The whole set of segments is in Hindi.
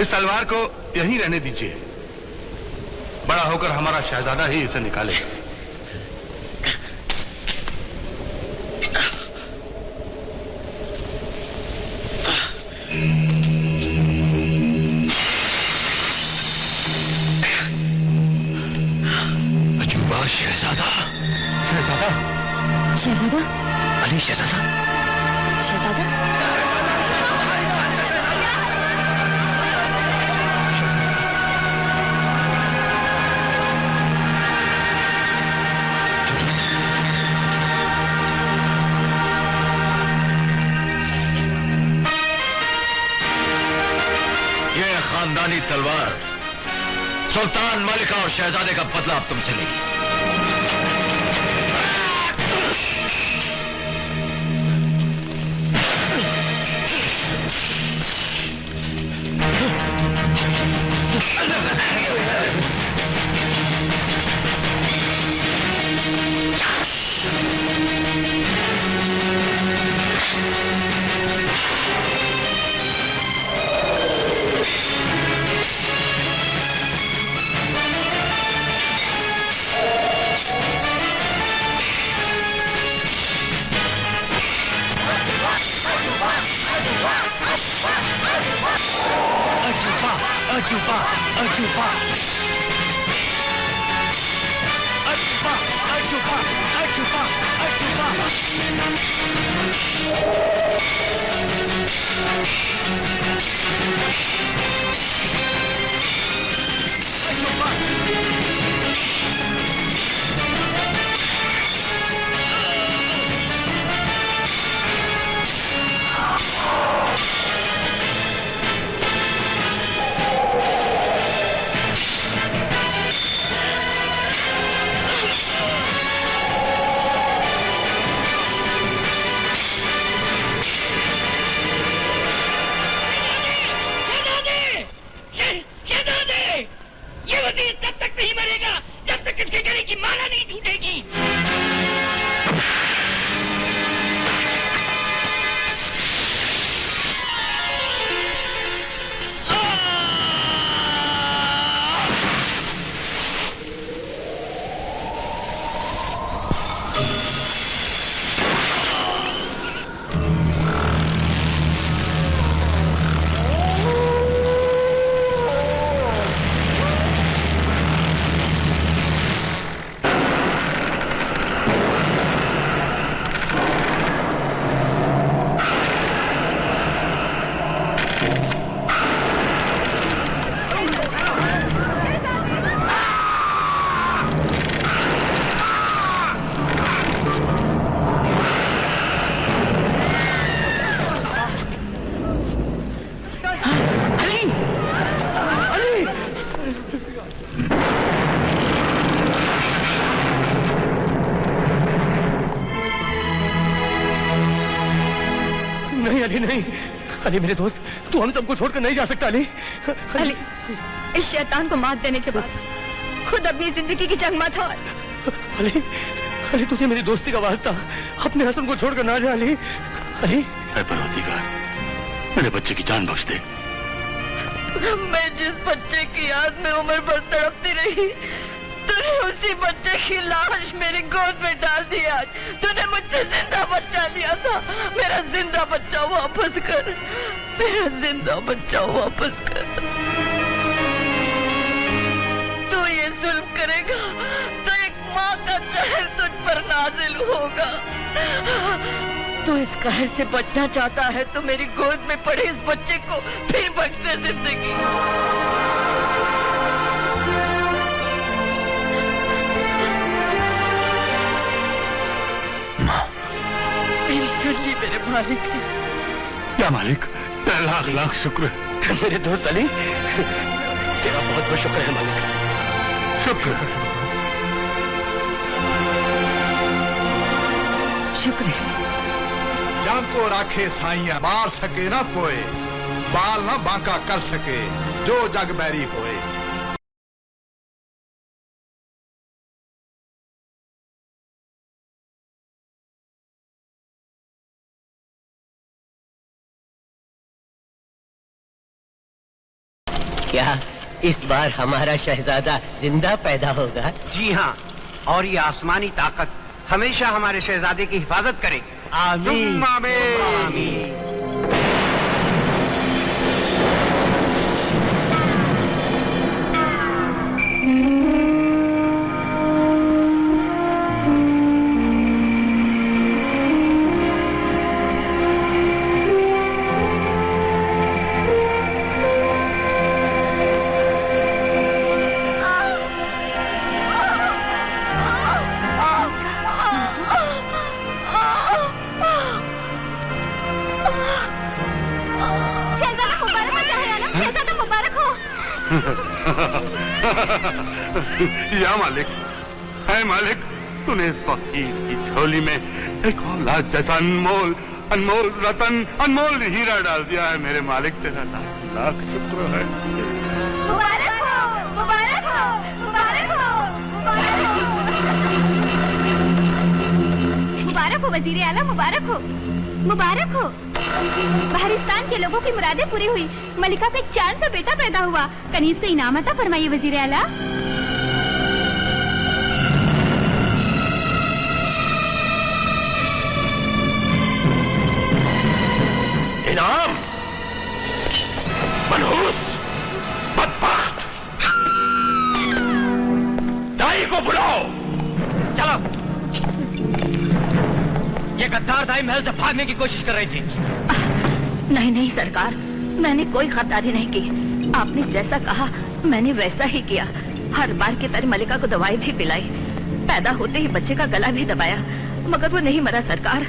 इस तलवार को यहीं रहने दीजिए, बड़ा होकर हमारा शहजादा ही इसे निकालेगा। अजूबा शहजादा, शहजादा, शहजादा, अली शहजादा, शहजादा। खानदानी तलवार सुल्तान मलिका और शहजादे का बदला अब तुमसे लेगी। अजूबा, अजूबा, अजूबा, अजूबा, अजूबा, अजूबा, अजूबा। अली मेरे दोस्त, तू हम सबको छोड़कर नहीं जा सकता। अली, अली, इस शैतान को मात देने के बाद खुद अपनी जिंदगी की जंग मत हार। अली, अली तुझे मेरी दोस्ती का वास्ता, अपने हसन को छोड़कर ना जा। अली, अली, परवरदिगार, मेरे बच्चे की जान बख्श दे। मैं जिस बच्चे की याद में उम्र भर तड़पती रही, तूने उसी बच्चे की लाश मेरी गोद में डाल दी। आज तूने मुझसे जिंदा बच्चा लिया था। मेरा जिंदा बच्चा वापस कर, मेरा जिंदा बच्चा वापस कर। तू ये जुल्म करेगा तो एक माँ का कहर तुझ पर नाजिल होगा। तू इस कहर से बचना चाहता है तो मेरी गोद में पड़े इस बच्चे को फिर बख्श दे जिंदगी। मेरी सुन ली मेरे मालिक ने। क्या मालिक? लाख लाख शुक्र। मेरे दोस्त अली, तेरा बहुत बहुत शुक्र है मालिक। शुक्र शुक्र है। जंग को राखे साइया, मार सके ना कोई, बाल ना बांका कर सके जो जग बैरी होए। क्या इस बार हमारा शहजादा जिंदा पैदा होगा? जी हाँ, और ये आसमानी ताकत हमेशा हमारे शहजादे की हिफाजत करेगी। आमीन। आमीन। या मालिक, है मालिक, तूने इस फकीर की झोली में एक औलाद जैसा अनमोल अनमोल रतन, अनमोल हीरा डाल दिया है। मेरे मालिक, तेरा लाख लाख शुक्र है। मुबारक हो, मुबारक हो, मुबारक हो, मुबारक हो वजीर आला, मुबारक हो, मुबारक हो। बहरिस्तान के लोगों की मुरादें पूरी हुई। मलिका को एक चांद सा बेटा पैदा हुआ। कनीज से इनाम अता फरमाइए वजीर आला। इनाम? मनहूस, बदबख्त, दाई को बुलाओ। चलो। ये गद्दार दाई महल से भागने की कोशिश कर रही थी। नहीं नहीं सरकार, मैंने कोई खतरदारी नहीं की। आपने जैसा कहा मैंने वैसा ही किया। हर बार की तरह मलिका को दवाई भी पिलाई। पैदा होते ही बच्चे का गला भी दबाया, मगर वो नहीं मरा सरकार।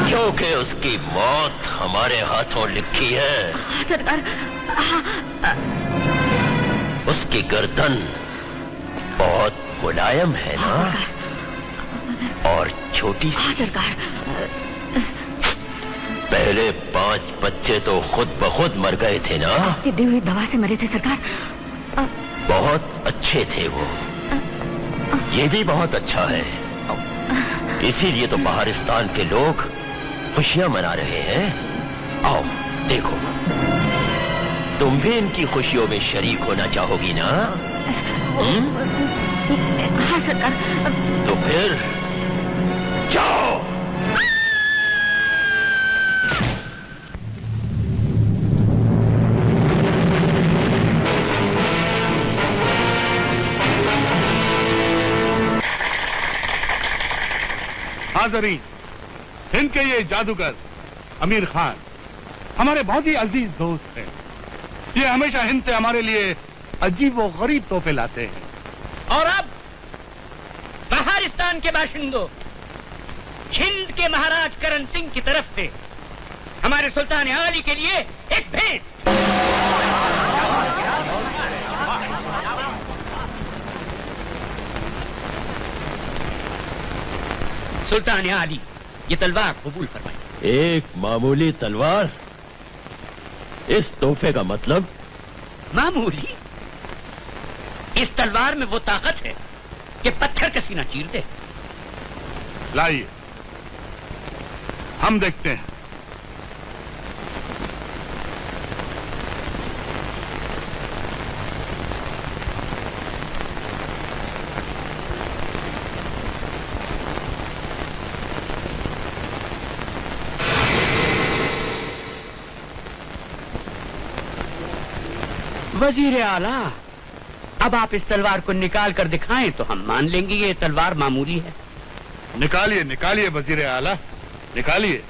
क्योंकि उसकी मौत हमारे हाथों लिखी है। हाँ सरकार। उसकी गर्दन बहुत मुलायम है ना? और छोटी सी। हाँ सरकार। पहले 5 बच्चे तो खुद ब खुद मर गए थे ना? आपकी दी हुई दवा से मरे थे सरकार। बहुत अच्छे थे वो। ये भी बहुत अच्छा है। इसीलिए तो बहरिस्तान के लोग खुशियां मना रहे हैं। आओ देखो, तुम भी इनकी खुशियों में शरीक होना चाहोगी ना? हाँ सरकार। तो फिर जाओ। हाज़रीन, हिंद के ये जादूगर अमीर खान हमारे बहुत ही अजीज दोस्त हैं। ये हमेशा हिंद से हमारे लिए अजीब व गरीब तोहफे लाते हैं। और अब बहरिस्तान के बाशिंदों, हिंद के महाराज करण सिंह की तरफ से हमारे सुल्तान आली के लिए एक भेंट। सुल्तान आली, ये तलवार कबूल फरमाइए। एक मामूली तलवार? इस तोहफे का मतलब? मामूली? इस तलवार में वो ताकत है कि पत्थर का सीना चीर दे। लाइए, हम देखते हैं। वजीर आला, अब आप इस तलवार को निकाल कर दिखाएं तो हम मान लेंगे ये तलवार मामूली है। निकालिए निकालिए वजीर आला, निकालिए।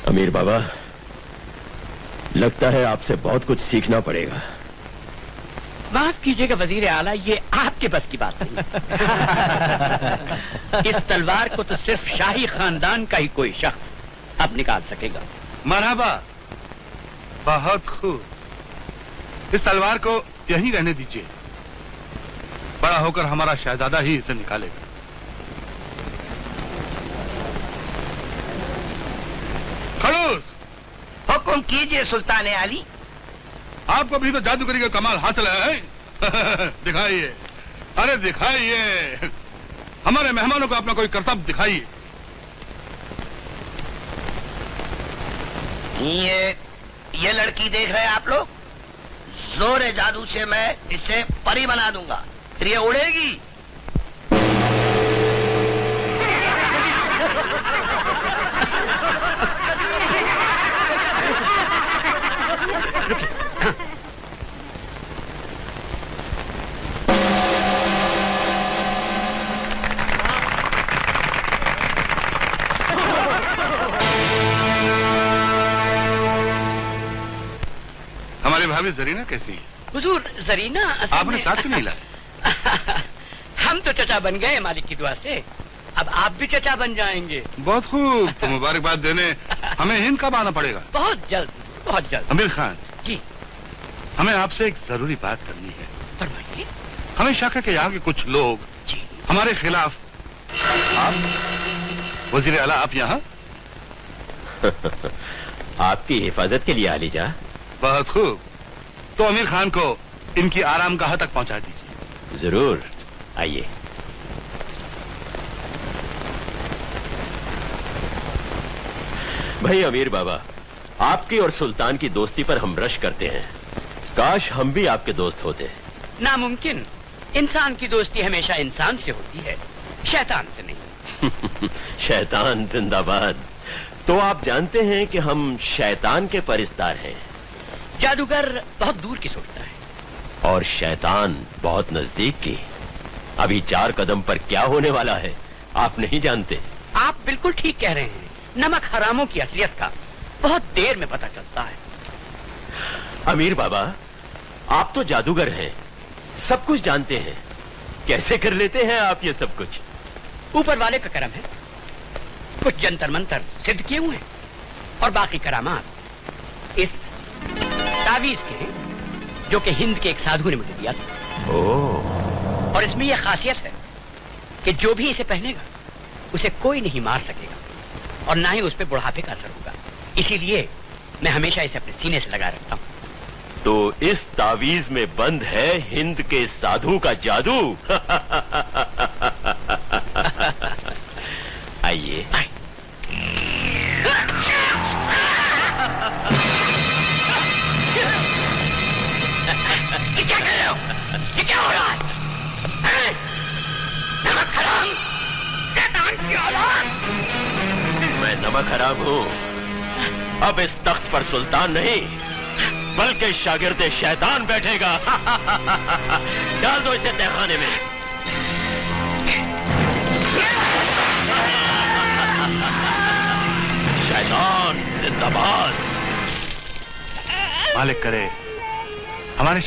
अमीर बाबा, लगता है आपसे बहुत कुछ सीखना पड़ेगा। माफ कीजिएगा वजीर आला, ये आपके बस की बात नहीं। इस तलवार को तो सिर्फ शाही खानदान का ही कोई शख्स अब निकाल सकेगा। मरहबा, बहुत खूब। इस तलवार को यहीं रहने दीजिए, बड़ा होकर हमारा शहजादा ही इसे निकालेगा। खड़ूस, हुक्म कीजिए सुल्तान आली। आपको भी तो जादूगरी का कमाल हासिल है। दिखाइए, अरे दिखाइए, हमारे मेहमानों को अपना कोई करतब दिखाइए। ये लड़की देख रहे हैं आप लोग, जोर जादू से मैं इसे परी बना दूंगा, फिर ये उड़ेगी। हमारी भाभी जरीना कैसी है? हुजूर, जरीना आपने साथ क्यों नहीं लाया? हम तो चचा बन गए मालिक की दुआ से, अब आप भी चचा बन जाएंगे। बहुत खूब, तो मुबारकबाद देने हमें हिंद कब आना पड़ेगा? बहुत जल्द, बहुत जल्द। अमीर खान जी, हमें आपसे एक जरूरी बात करनी है। फरमाइए। हमें शक है कि यहाँ के कुछ लोग जी, हमारे खिलाफ। आप वजीर आला, आप यहाँ? आपकी हिफाजत के लिए आलीजा। बहुत खूब, तो अमीर खान को इनकी आराम गाह तक पहुंचा दीजिए। जरूर, आइए। भाई अमीर बाबा, आपकी और सुल्तान की दोस्ती पर हम रश करते हैं। काश हम भी आपके दोस्त होते। नामुमकिन। इंसान की दोस्ती हमेशा इंसान से होती है, शैतान से नहीं। शैतान जिंदाबाद। तो आप जानते हैं कि हम शैतान के परिस्तार हैं। जादूगर बहुत दूर की सोचता है और शैतान बहुत नजदीक की। अभी 4 कदम पर क्या होने वाला है आप नहीं जानते। आप बिल्कुल ठीक कह रहे हैं। नमक हरामों की असलियत का बहुत देर में पता चलता है। अमीर बाबा, आप तो जादूगर हैं, सब कुछ जानते हैं, कैसे कर लेते हैं आप ये सब कुछ? ऊपर वाले का करम है। कुछ जंतर मंतर सिद्ध किए हुए हैं और बाकी करामात इस तावीज के हैं जो कि हिंद के एक साधु ने मुझे दिया था। ओह। और इसमें यह खासियत है कि जो भी इसे पहनेगा उसे कोई नहीं मार सकेगा और ना ही उस पर बुढ़ापे का असर होगा। इसीलिए मैं हमेशा इसे अपने सीने से लगा रखता हूँ। तो इस तावीज में बंद है हिंद के साधु का जादू। आइए। ये क्या कर रहे हो? ये क्या हो रहा है? नमक हराम, शैतान की औलाद। मैं नमक हराम हूं। अब इस तख्त पर सुल्तान नहीं बल्कि शागिर्दे शैतान बैठेगा। डाल दो इसे तहखाने में। शैतान जिंदाबाद। मालिक करे हमारे